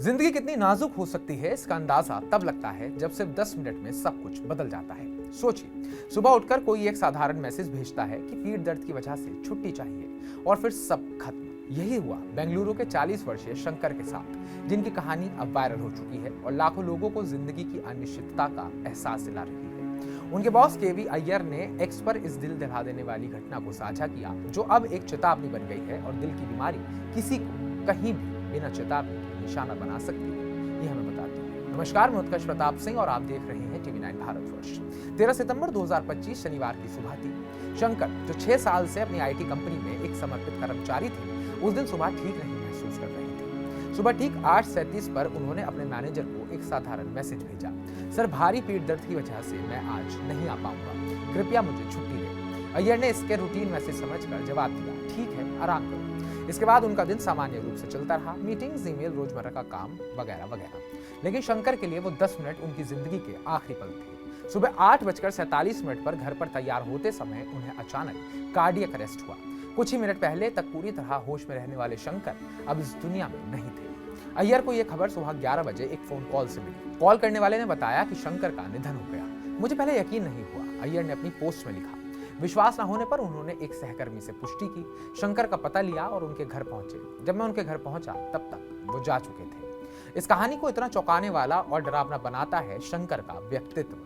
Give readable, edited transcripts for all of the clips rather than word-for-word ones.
जिंदगी कितनी नाजुक हो सकती है इसका अंदाजा तब लगता है जब सिर्फ 10 मिनट में सब कुछ बदल जाता है। सोचिए, सुबह उठकर कोई एक साधारण मैसेज भेजता है कि पीठ दर्द की वजह से छुट्टी चाहिए और फिर सब खत्म। यही हुआ बेंगलुरु के 40 वर्षीय शंकर के साथ, जिनकी कहानी अब वायरल हो चुकी है और लाखों लोगों को जिंदगी की अनिश्चितता का एहसास दिला रही है। उनके बॉस केवी अय्यर ने एक्स पर इस दिल दहला देने वाली घटना को साझा किया, जो अब एक चेतावनी बन गई है और दिल की बीमारी किसी को कहीं भी बिना चेतावनी निशाना बना सकती है, ये हमें बताती है। नमस्कार, मैं उत्कर्ष प्रताप सिंह और आप देख रहे हैं टीवी 9 भारतवर्ष। 13 सितंबर 2025 शनिवार की सुबह थी। शंकर, जो 6 साल से अपनी आईटी कंपनी में एक समर्पित कर्मचारी थे, उस दिन सुबह ठीक नहीं महसूस कर रहे थे। सुबह ठीक 8:37 पर उन्होंने अपने मैनेजर को एक साधारण मैसेज भेजा, सर भारी पीठ दर्द की वजह से मैं आज नहीं आ पाऊंगा, कृपया मुझे छुट्टी दें। अय्यर ने इसके रूटीन मैसेज समझकर जवाब दिया, ठीक है, आराम करो। इसके बाद उनका दिन सामान्य रूप से चलता रहा, मीटिंग्स, ईमेल, रोजमर्रा का काम वगैरह वगैरह। लेकिन शंकर के लिए वो 10 मिनट उनकी जिंदगी के आखिरी पल थे। सुबह 8:47 पर घर पर तैयार होते समय उन्हें अचानक कार्डियक अरेस्ट हुआ। कुछ ही मिनट पहले तक पूरी तरह होश में रहने वाले शंकर अब इस दुनिया में नहीं थे। अय्यर को यह खबर सुबह 11 बजे एक फोन कॉल से मिली। कॉल करने वाले ने बताया कि शंकर का निधन हो गया। मुझे पहले यकीन नहीं हुआ, अय्यर ने अपनी पोस्ट में लिखा। विश्वास न होने पर उन्होंने एक सहकर्मी से पुष्टि की, शंकर का पता लिया और उनके घर पहुंचे। जब मैं उनके घर पहुंचा तब तक वो जा चुके थे। इस कहानी को इतना चौंकाने वाला और डरावना बनाता है शंकर का व्यक्तित्व।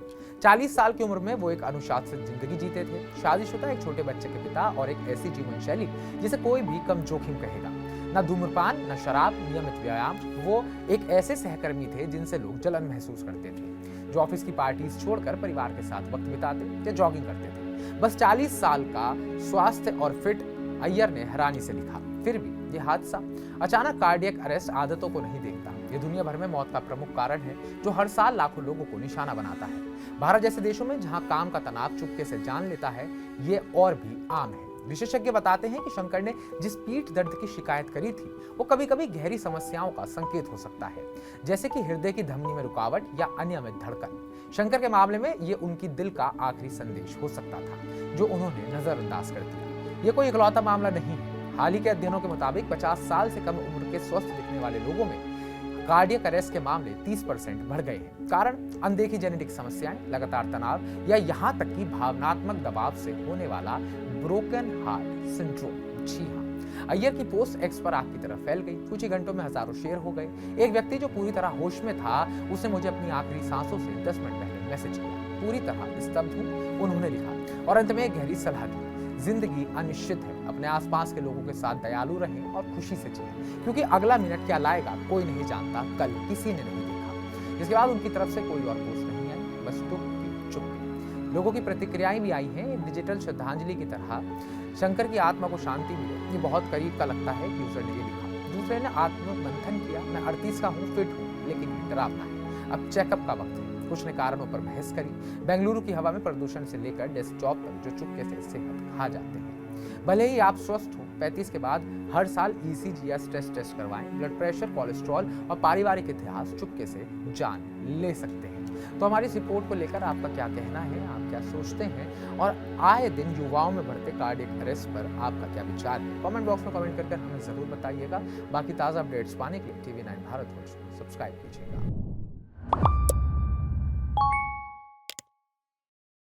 40 साल की उम्र में वो एक अनुशासित जिंदगी जीते थे, शादीशुदा, एक छोटे बच्चे के पिता और एक ऐसी जीवन शैली जिसे कोई भी कम जोखिम कहेगा। न धूम्रपान, न शराब, नियमित व्यायाम। वो एक ऐसे सहकर्मी थे जिनसे लोग जलन महसूस करते थे, जो ऑफिस की पार्टीज छोड़कर परिवार के साथ वक्त बिताते या जॉगिंग करते थे। बस 40 साल का स्वास्थ्य और फिट, अय्यर ने हैरानी से लिखा। फिर भी ये हादसा, अचानक कार्डियक अरेस्ट, आदतों को नहीं देखता। ये दुनिया भर में मौत का प्रमुख कारण है, जो हर साल लाखों लोगों को निशाना बनाता है। भारत जैसे देशों में जहां काम का तनाव चुपके से जान लेता है, ये और भी आम है। विशेषज्ञ बताते हैं कि शंकर ने जिस पीठ दर्द की शिकायत करी थी, वो कभी कभी गहरी समस्याओं का संकेत हो सकता है, जैसे कि हृदय की धमनी में रुकावट या अनियमित धड़कन। शंकर के मामले में ये उनकी दिल का आखिरी संदेश हो सकता था, जो उन्होंने नजरअंदाज कर दिया। ये कोई इकलौता मामला नहीं है। हाल ही के अध्ययनों के मुताबिक 50 साल से कम उम्र के स्वस्थ दिखने वाले लोगों में कार्डियक अरेस्ट के मामले 30% बढ़ गए हैं। कारण अनदेखी जेनेटिक समस्याएं, लगातार तनाव या यहाँ तक कि भावनात्मक दबाव से होने वाला ब्रोकन हार्ट सिंड्रोम। जी हाँ, अय्यर की पोस्ट एक्स पर आग की तरह फैल गई। कुछ ही घंटों में हजारों शेयर हो गए। एक व्यक्ति जो पूरी तरह होश में था, उसने मुझे अपनी आखिरी सांसों से 10 मिनट पहले मैसेज किया, पूरी तरह स्तब्ध हूं, उन्होंने लिखा। और अंत में एक गहरी सलाह दी, जिंदगी अनिश्चित है, अपने आसपास के लोगों के साथ दयालु रहें और खुशी से जिएं, क्योंकि अगला मिनट क्या लाएगा कोई नहीं जानता, कल किसी ने नहीं देखा। इसके बाद उनकी तरफ से कोई और पोस्ट नहीं आई, बस दुख की चुप्पी। लोगों की प्रतिक्रियाएं भी आई हैं, एक डिजिटल श्रद्धांजलि की तरह। शंकर की आत्मा को शांति मिले, ये बहुत करीब का लगता है, यूजर ने ये लिखा। दूसरे ने आत्ममंथन किया, मैं 38 का हूँ, फिट हूँ, लेकिन ये डरावना है, अब चेकअप का वक्त है। कुछ ने कारणों पर बहस करी, बेंगलुरु की हवा में प्रदूषण से लेकर डेस्कटॉप तक, जो चुपके से सेहत खा जाते हैं। भले ही आप स्वस्थ हो, 35 के बाद हर साल ईसीजी या स्ट्रेस टेस्ट करवाएं। ब्लड प्रेशर, कोलेस्ट्रॉल और पारिवारिक इतिहास चुपके से जान ले सकते हैं। तो हमारी इस रिपोर्ट को लेकर आपका क्या कहना है, आप क्या सोचते हैं, और आए दिन युवाओं में बढ़ते कार्डियक अरेस्ट पर आपका क्या विचार है? कमेंट बॉक्स में कमेंट करके हमें जरूर बताइएगा। बाकी ताज़ा अपडेट्स पाने के लिए टीवी 9 भारतवर्ष को सब्सक्राइब कीजिएगा।